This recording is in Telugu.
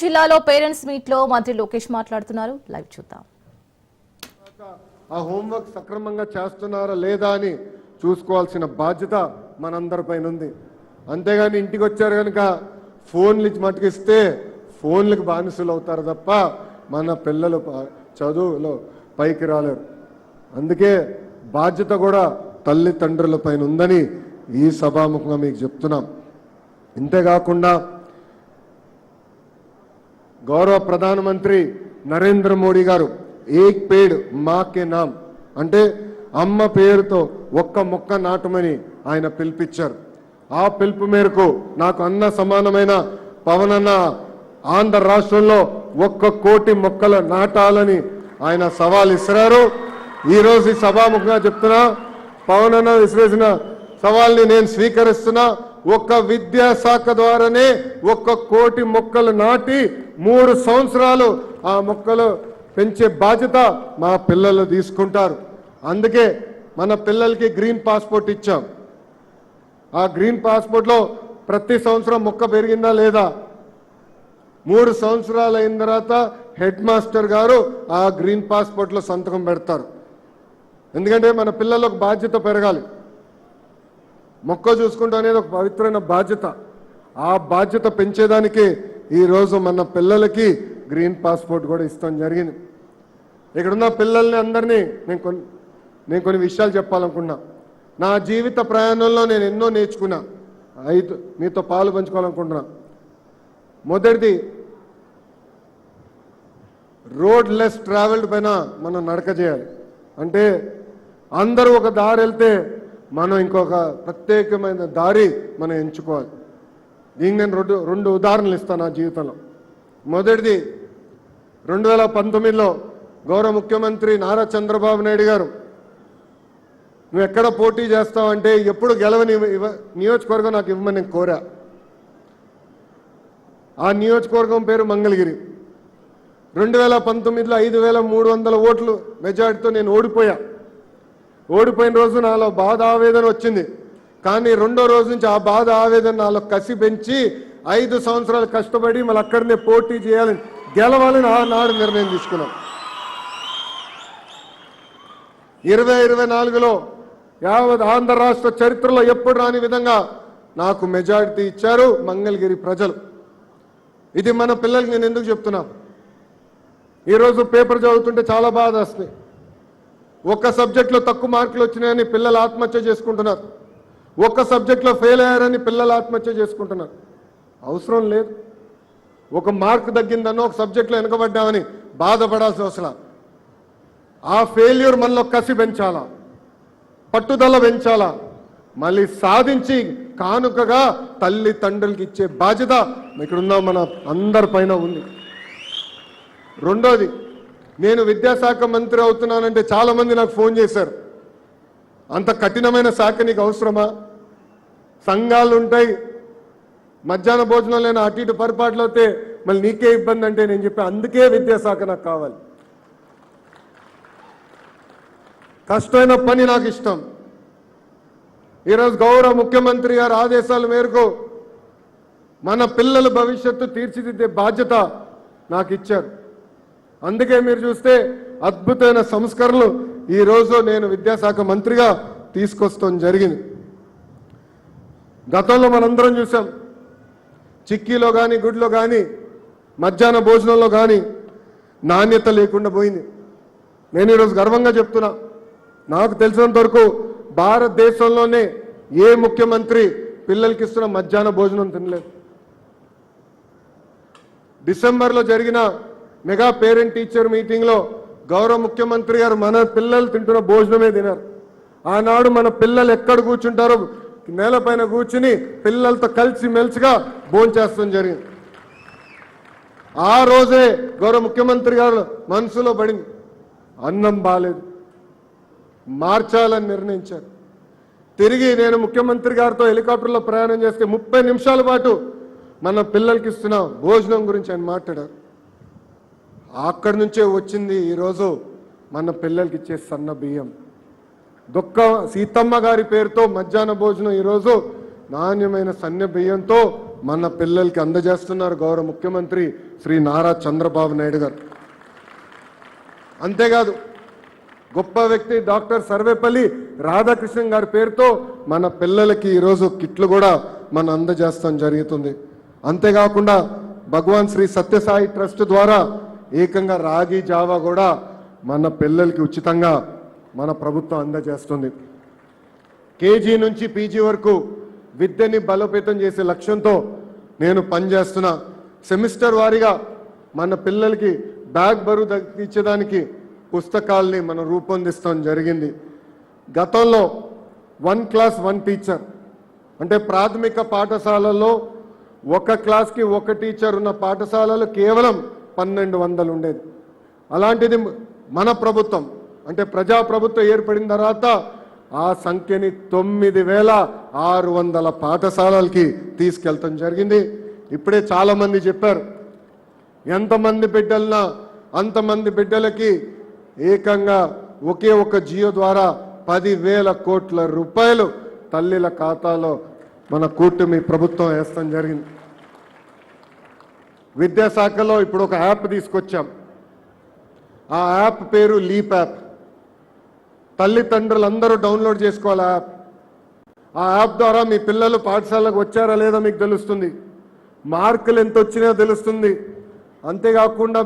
జిల్లాలో పేరెంట్స్ మీట్ లో మంత్రి లోకేష్ మాట్లాడుతున్నారు. లైవ్ చూద్దాం. ఆ హోంవర్క్ సక్రమంగా చేస్తున్నారా లేదా అని చూసుకోవాల్సిన బాధ్యత మనందరిపైన ఉంది. అంతేగాని ఇంటికి వచ్చారు కనుక ఫోన్లు ఇచ్చి మట్టుకిస్తే ఫోన్లకు బానిసలు అవుతారు తప్ప మన పిల్లలు చదువులో పైకి రాలేరు. అందుకే బాధ్యత కూడా తల్లిదండ్రుల పైన ఉందని ఈ సభాముఖంగా మీకు చెప్తున్నాం. ఇంతేకాకుండా గౌరవ ప్రధానమంత్రి నరేంద్ర మోడీ గారు ఏక్ పేడ్ మా కే నామ్ అంటే అమ్మ పేరుతో ఒక్క మొక్క నాటమని ఆయన పిలిపించారు. ఆ పిలుపు మేరకు నాకు అన్న సమానమైన పవనన్న ఆంధ్ర రాష్ట్రంలో 1 కోటి మొక్కలు నాటాలని ఆయన సవాల్ ఇస్తున్నారు. ఈరోజు ఈ సభాముఖంగా చెప్తున్నా, పవనన్న విసిరేసిన సవాల్ని నేను స్వీకరిస్తున్నా. ఒక్క విద్యాశాఖ ద్వారానే 1 కోటి మొక్కలు నాటి 3 సంవత్సరాలు ఆ మొక్కలు పెంచే బాధ్యత మా పిల్లలు తీసుకుంటారు. అందుకే మన పిల్లలకి గ్రీన్ పాస్పోర్ట్ ఇచ్చాం. ఆ గ్రీన్ పాస్పోర్ట్లో ప్రతి సంవత్సరం మొక్క పెరిగిందా లేదా 3 సంవత్సరాలు అయిన తర్వాత హెడ్ మాస్టర్ గారు ఆ గ్రీన్ పాస్పోర్ట్లో సంతకం పెడతారు. ఎందుకంటే మన పిల్లలకు బాధ్యత పెరగాలి. మొక్క చూసుకుంటూ అనేది ఒక పవిత్రమైన బాధ్యత. ఆ బాధ్యత పెంచేదానికి ఈరోజు మన పిల్లలకి గ్రీన్ పాస్పోర్ట్ కూడా ఇస్తాం జరిగింది. ఇక్కడున్న పిల్లల్ని అందరినీ నేను కొన్ని విషయాలు చెప్పాలనుకున్నా. నా జీవిత ప్రయాణంలో నేను ఎన్నో నేర్చుకున్నా. 5 మీతో పాలు పంచుకోవాలనుకుంటున్నా. మొదటిది, రోడ్ లెస్ ట్రావెల్డ్ పైన మనం నడక చేయాలి. అంటే అందరూ ఒక దారి వెళ్తే మనం ఇంకొక ప్రత్యేకమైన దారి మనం ఎంచుకోవాలి. దీనికి నేను రెండు ఉదాహరణలు ఇస్తాను నా జీవితంలో. మొదటిది, 2019లో గౌరవ ముఖ్యమంత్రి నారా చంద్రబాబు నాయుడు గారు నువ్వు ఎక్కడ పోటీ చేస్తావంటే ఎప్పుడు గెలవని నియోజకవర్గం నాకు ఇవ్వమని నేను కోరా. ఆ నియోజకవర్గం పేరు మంగళగిరి. 2019లో 5,300 ఓట్లు మెజార్టీతో నేను ఓడిపోయా. ఓడిపోయిన రోజు నాలో బాధ ఆవేదన వచ్చింది. కానీ రెండో రోజు నుంచి ఆ బాధ ఆవేదన నాలో కసి పెంచి 5 సంవత్సరాలు కష్టపడి మళ్ళీ అక్కడనే పోటీ చేయాలని గెలవాలని ఆనాడు నిర్ణయం తీసుకున్నాం. 2024లో యావత్ ఆంధ్ర రాష్ట్ర చరిత్రలో ఎప్పుడు రాని విధంగా నాకు మెజారిటీ ఇచ్చారు మంగళగిరి ప్రజలు. ఇది మన పిల్లలకి నేను ఎందుకు చెప్తున్నా, ఈరోజు పేపర్ చదువుతుంటే చాలా బాధ వస్తుంది. ఒక్క సబ్జెక్ట్లో తక్కువ మార్కులు వచ్చినాయని పిల్లలు ఆత్మహత్య చేసుకుంటున్నారు. ఒక్క సబ్జెక్ట్లో ఫెయిల్ అయ్యారని పిల్లలు ఆత్మహత్య చేసుకుంటున్నారు. అవసరం లేదు. ఒక మార్క్ తగ్గిందన్నో ఒక సబ్జెక్ట్లో వెనకబడ్డామని బాధపడాల్సిన అవసరం. ఆ ఫెయిల్యూర్ మనలో కసి పెంచాలా, పట్టుదల పెంచాలా, మళ్ళీ సాధించి కానుకగా తల్లిదండ్రులకి ఇచ్చే బాధ్యత ఇక్కడున్న మన అందరిపైన ఉంది. రెండోది, నేను విద్యాశాఖ మంత్రి అవుతున్నానంటే చాలామంది నాకు ఫోన్ చేశారు. అంత కఠినమైన శాఖ నీకు అవసరమా? సంఘాలు ఉంటాయి, మధ్యాహ్న భోజనం లేని అటు ఇటు పరిపాట్లు అవుతే మళ్ళీ నీకే ఇబ్బంది అంటే నేను చెప్పి అందుకే విద్యాశాఖ నాకు కావాలి. కష్టమైన పని నాకు ఇష్టం. ఈరోజు గౌరవ ముఖ్యమంత్రి గారి ఆదేశాల మేరకు మన పిల్లల భవిష్యత్తు తీర్చిదిద్దే బాధ్యత నాకు ఇచ్చారు. అందుకే మీరు చూస్తే అద్భుతమైన సంస్కరణలు ఈరోజు నేను విద్యాశాఖ మంత్రిగా తీసుకొస్తాం జరిగింది. గతంలో మనందరం చూసాం, చిక్కీలో కానీ గుడిలో కానీ మధ్యాహ్న భోజనంలో కానీ నాణ్యత లేకుండా పోయింది. నేను ఈరోజు గర్వంగా చెప్తున్నా, నాకు తెలిసినంత వరకు భారతదేశంలోనే ఏ ముఖ్యమంత్రి పిల్లలకి ఇస్తున్న మధ్యాహ్న భోజనం తినలేదు. డిసెంబర్లో జరిగిన మెగా పేరెంట్ టీచర్ మీటింగ్లో గౌరవ ముఖ్యమంత్రి గారు మన పిల్లలు తింటున్న భోజనమే తినారు. ఆనాడు మన పిల్లలు ఎక్కడ కూర్చుంటారో నేలపైన కూర్చుని పిల్లలతో కలిసి మెలిసిగా భోంచేస్తాం జరిగింది. ఆ రోజే గౌరవ ముఖ్యమంత్రి గారు మనసులో పడింది, అన్నం బాలేదు, మార్చాలని నిర్ణయించారు. తిరిగి నేను ముఖ్యమంత్రి గారితో హెలికాప్టర్లో ప్రయాణం చేస్తే 30 నిమిషాల పాటు మన పిల్లలకి ఇస్తున్న భోజనం గురించి ఆయన మాట్లాడారు. అక్కడి నుంచే వచ్చింది ఈరోజు మన పిల్లలకి ఇచ్చే సన్న బియ్యం. సీతమ్మ గారి పేరుతో మధ్యాహ్న భోజనం ఈరోజు నాణ్యమైన సన్న బియ్యంతో మన పిల్లలకి అందజేస్తున్నారు గౌరవ ముఖ్యమంత్రి శ్రీ నారా చంద్రబాబు నాయుడు గారు. అంతేకాదు గొప్ప వ్యక్తి డాక్టర్ సర్వేపల్లి రాధాకృష్ణన్ గారి పేరుతో మన పిల్లలకి ఈరోజు కిట్లు కూడా మనం అందజేస్తాం జరుగుతుంది. అంతేకాకుండా భగవాన్ శ్రీ సత్యసాయి ట్రస్ట్ ద్వారా ఏకంగా రాగి జావా కూడా మన పిల్లలకి ఉచితంగా మన ప్రభుత్వం అందజేస్తుంది. కేజీ నుంచి పీజీ వరకు విద్యని బలోపేతం చేసే లక్ష్యంతో నేను పనిచేస్తున్నా. సెమిస్టర్ వారీగా మన పిల్లలకి బ్యాగ్ బరువు తగ్గించడానికి పుస్తకాల్ని మనం రూపొందిస్తాం జరిగింది. గతంలో 1 క్లాస్ 1 టీచర్ అంటే ప్రాథమిక పాఠశాలలో ఒక క్లాస్కి ఒక టీచర్ ఉన్న పాఠశాలలు కేవలం 1200 ఉండేది. అలాంటిది మన ప్రభుత్వం అంటే ప్రజాప్రభుత్వం ఏర్పడిన తర్వాత ఆ సంఖ్యని 9600 పాఠశాలలకి తీసుకెళ్తాం జరిగింది. ఇప్పుడే చాలామంది చెప్పారు, ఎంతమంది బిడ్డలన్నా అంతమంది బిడ్డలకి ఏకంగా ఒకే ఒక జియో ద్వారా 10,000 కోట్ల రూపాయలు తల్లిల ఖాతాలో మన కూటమి ప్రభుత్వం వేస్తాం జరిగింది. విద్యాశాఖలో ఇప్పుడు ఒక యాప్ తీసుకొచ్చాం. ఆ యాప్ పేరు లీప్ యాప్. తల్లిదండ్రులందరూ డౌన్లోడ్ చేసుకోవాలి యాప్. ఆ యాప్ ద్వారా మీ పిల్లలు పాఠశాలకు వచ్చారా లేదా మీకు తెలుస్తుంది, మార్కులు ఎంత వచ్చినా తెలుస్తుంది. అంతేకాకుండా